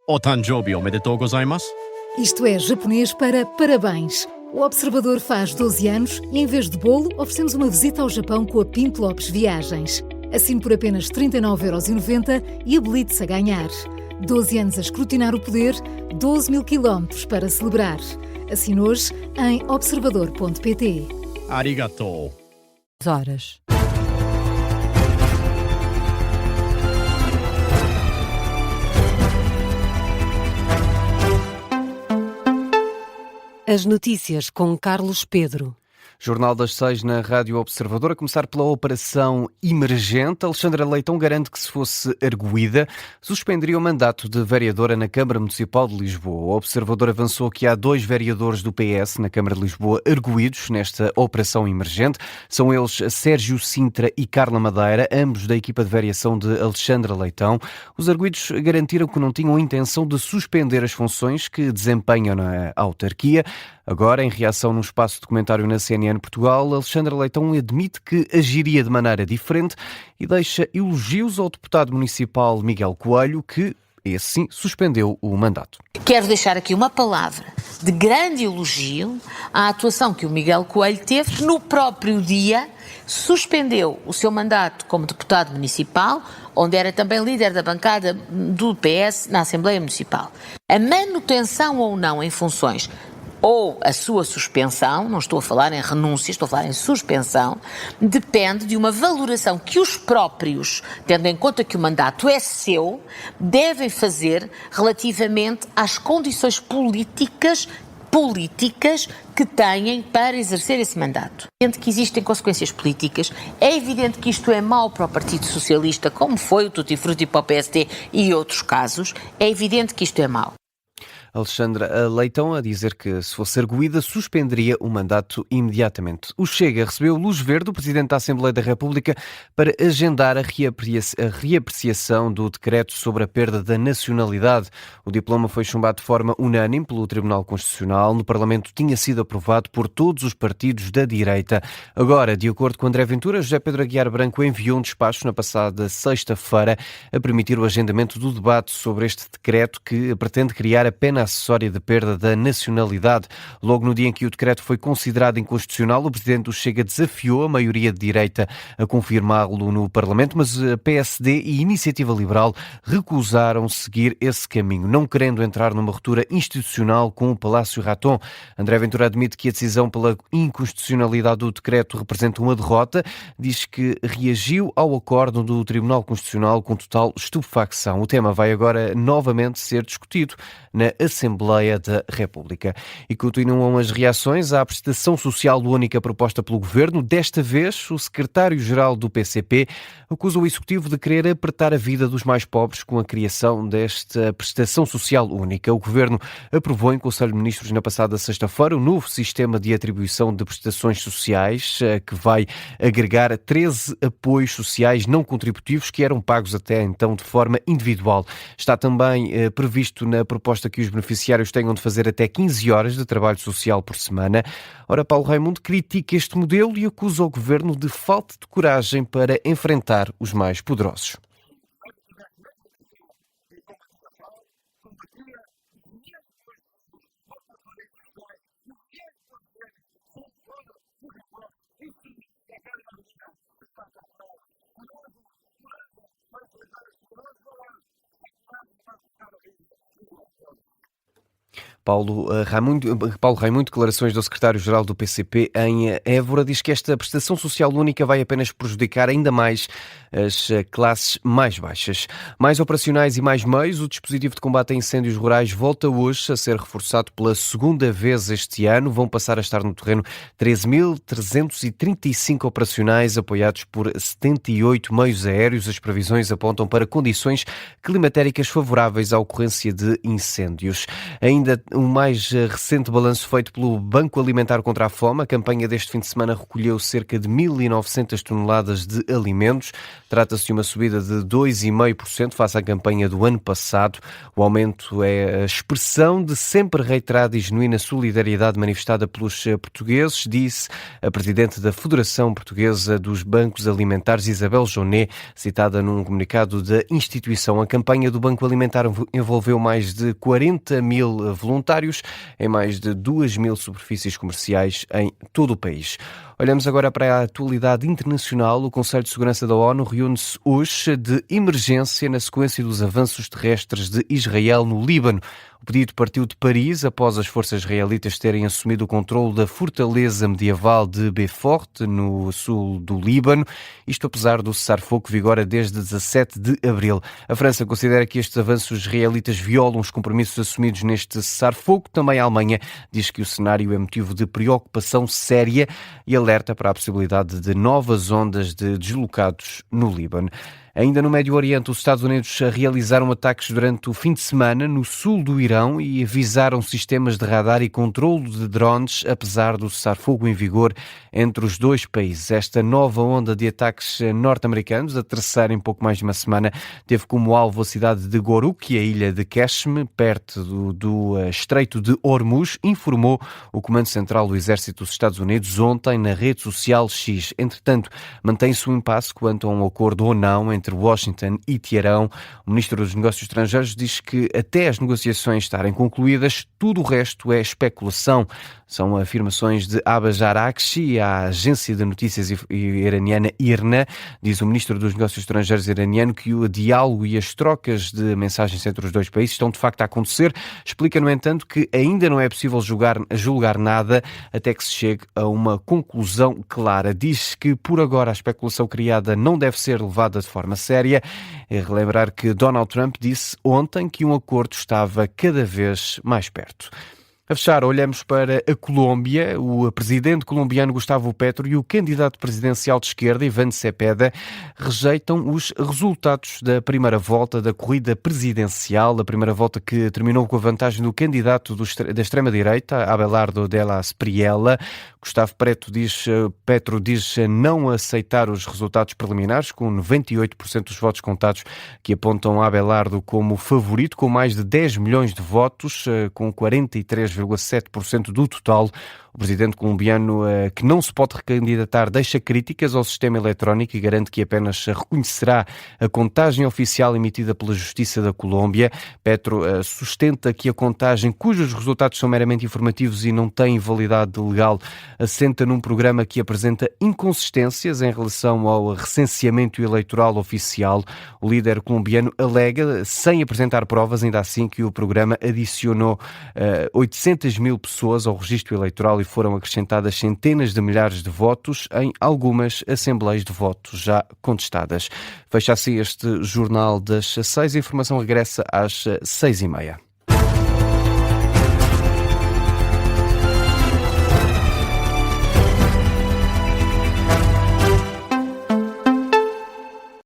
O Tanjobi omedetou gozaimasu. Isto é japonês para parabéns. O Observador faz 12 anos e, em vez de bolo, oferecemos uma visita ao Japão com a Pinto Lopes Viagens. Assine por apenas 39,90€ e habilite-se a ganhar. 12 anos a escrutinar o poder, 12 mil quilómetros para celebrar. Assine hoje em observador.pt. Arigatou. Horas. As notícias com Carlos Pedro. Jornal das 6 na Rádio Observador, a começar pela operação emergente. Alexandra Leitão garante que, se fosse arguída, suspenderia o mandato de vereadora na Câmara Municipal de Lisboa. O Observador avançou que há 2 vereadores do PS na Câmara de Lisboa arguídos nesta operação emergente. São eles Sérgio Sintra e Carla Madeira, ambos da equipa de variação de Alexandra Leitão. Os arguídos garantiram que não tinham intenção de suspender as funções que desempenham na autarquia. Agora, em reação num espaço de comentário na CNN Portugal, Alexandra Leitão admite que agiria de maneira diferente e deixa elogios ao deputado municipal Miguel Coelho, que, esse sim, suspendeu o mandato. Quero deixar aqui uma palavra de grande elogio à atuação que o Miguel Coelho teve, que no próprio dia suspendeu o seu mandato como deputado municipal, onde era também líder da bancada do PS na Assembleia Municipal. A manutenção ou não em funções ou a sua suspensão, não estou a falar em renúncia, estou a falar em suspensão, depende de uma valoração que os próprios, tendo em conta que o mandato é seu, devem fazer relativamente às condições políticas que têm para exercer esse mandato. É evidente que existem consequências políticas, é evidente que isto é mau para o Partido Socialista, como foi o Tutti Frutti para o PSD e outros casos, é evidente que isto é mau. Alexandra Leitão a dizer que, se fosse arguída, suspenderia o mandato imediatamente. O Chega recebeu luz verde do Presidente da Assembleia da República para agendar a reapreciação do decreto sobre a perda da nacionalidade. O diploma foi chumbado de forma unânime pelo Tribunal Constitucional. No Parlamento tinha sido aprovado por todos os partidos da direita. Agora, de acordo com André Ventura, José Pedro Aguiar Branco enviou um despacho na passada sexta-feira a permitir o agendamento do debate sobre este decreto que pretende criar a pena acessória de perda da nacionalidade. Logo no dia em que o decreto foi considerado inconstitucional, o Presidente do Chega desafiou a maioria de direita a confirmá-lo no Parlamento, mas a PSD e Iniciativa Liberal recusaram seguir esse caminho, não querendo entrar numa ruptura institucional com o Palácio Raton. André Ventura admite que a decisão pela inconstitucionalidade do decreto representa uma derrota, diz que reagiu ao acórdão do Tribunal Constitucional com total estupefacção. O tema vai agora novamente ser discutido na Assembleia da República. E continuam as reações à prestação social única proposta pelo Governo. Desta vez, o secretário-geral do PCP acusa o Executivo de querer apertar a vida dos mais pobres com a criação desta prestação social única. O Governo aprovou em Conselho de Ministros na passada sexta-feira o novo sistema de atribuição de prestações sociais, que vai agregar 13 apoios sociais não contributivos que eram pagos até então de forma individual. Está também previsto na proposta que os beneficiários tenham de fazer até 15 horas de trabalho social por semana. Ora, Paulo Raimundo critica este modelo e acusa o Governo de falta de coragem para enfrentar os mais poderosos. Paulo Raimundo, declarações do secretário-geral do PCP em Évora, diz que esta prestação social única vai apenas prejudicar ainda mais as classes mais baixas. Mais operacionais e mais meios, o dispositivo de combate a incêndios rurais volta hoje a ser reforçado pela segunda vez este ano. Vão passar a estar no terreno 13.335 operacionais, apoiados por 78 meios aéreos. As previsões apontam para condições climatéricas favoráveis à ocorrência de incêndios. Ainda o mais recente balanço feito pelo Banco Alimentar contra a Fome. A campanha deste fim de semana recolheu cerca de 1.900 toneladas de alimentos. Trata-se de uma subida de 2,5% face à campanha do ano passado. O aumento é a expressão de sempre reiterada e genuína solidariedade manifestada pelos portugueses, disse a presidente da Federação Portuguesa dos Bancos Alimentares, Isabel Joné, citada num comunicado da instituição. A campanha do Banco Alimentar envolveu mais de 40 mil voluntários em mais de 2.000 superfícies comerciais em todo o país. Olhamos agora para a atualidade internacional. O Conselho de Segurança da ONU reúne-se hoje de emergência na sequência dos avanços terrestres de Israel no Líbano. O pedido partiu de Paris após as forças israelitas terem assumido o controle da fortaleza medieval de Beaufort, no sul do Líbano. Isto apesar do cessar-fogo que vigora desde 17 de abril. A França considera que estes avanços israelitas violam os compromissos assumidos neste cessar-fogo. Também a Alemanha diz que o cenário é motivo de preocupação séria e alerta para a possibilidade de novas ondas de deslocados no Líbano. Ainda no Médio Oriente, os Estados Unidos realizaram ataques durante o fim de semana no sul do Irão e avisaram sistemas de radar e controlo de drones, apesar do cessar-fogo em vigor entre os dois países. Esta nova onda de ataques norte-americanos, a terceira em pouco mais de uma semana, teve como alvo a cidade de Goruk e a ilha de Qeshm, perto do Estreito de Hormuz, informou o Comando Central do Exército dos Estados Unidos ontem na rede social X. Entretanto, mantém-se um impasse quanto a um acordo ou não entre Washington e Teherão. O Ministro dos Negócios Estrangeiros diz que até as negociações estarem concluídas, tudo o resto é especulação. São afirmações de Abbas Araghchi à agência de notícias iraniana IRNA. Diz o Ministro dos Negócios Estrangeiros iraniano que o diálogo e as trocas de mensagens entre os dois países estão de facto a acontecer. Explica, no entanto, que ainda não é possível julgar nada até que se chegue a uma conclusão clara. Diz que por agora a especulação criada não deve ser levada de forma séria. É relembrar que Donald Trump disse ontem que um acordo estava cada vez mais perto. A fechar, olhamos para a Colômbia. O presidente colombiano Gustavo Petro e o candidato presidencial de esquerda, Iván Cepeda, rejeitam os resultados da primeira volta da corrida presidencial, a primeira volta que terminou com a vantagem do candidato da extrema-direita, Abelardo de la Espriella. Gustavo Petro diz não aceitar os resultados preliminares, com 98% dos votos contados, que apontam Abelardo como favorito, com mais de 10 milhões de votos, com 43,7% do total. O presidente colombiano, que não se pode recandidatar, deixa críticas ao sistema eletrónico e garante que apenas reconhecerá a contagem oficial emitida pela Justiça da Colômbia. Petro sustenta que a contagem, cujos resultados são meramente informativos e não têm validade legal, assenta num programa que apresenta inconsistências em relação ao recenseamento eleitoral oficial. O líder colombiano alega, sem apresentar provas, ainda assim, que o programa adicionou 800 mil pessoas ao registro eleitoral e foram acrescentadas centenas de milhares de votos em algumas assembleias de votos já contestadas. Fecha assim este Jornal das 6. A informação regressa às 6h30.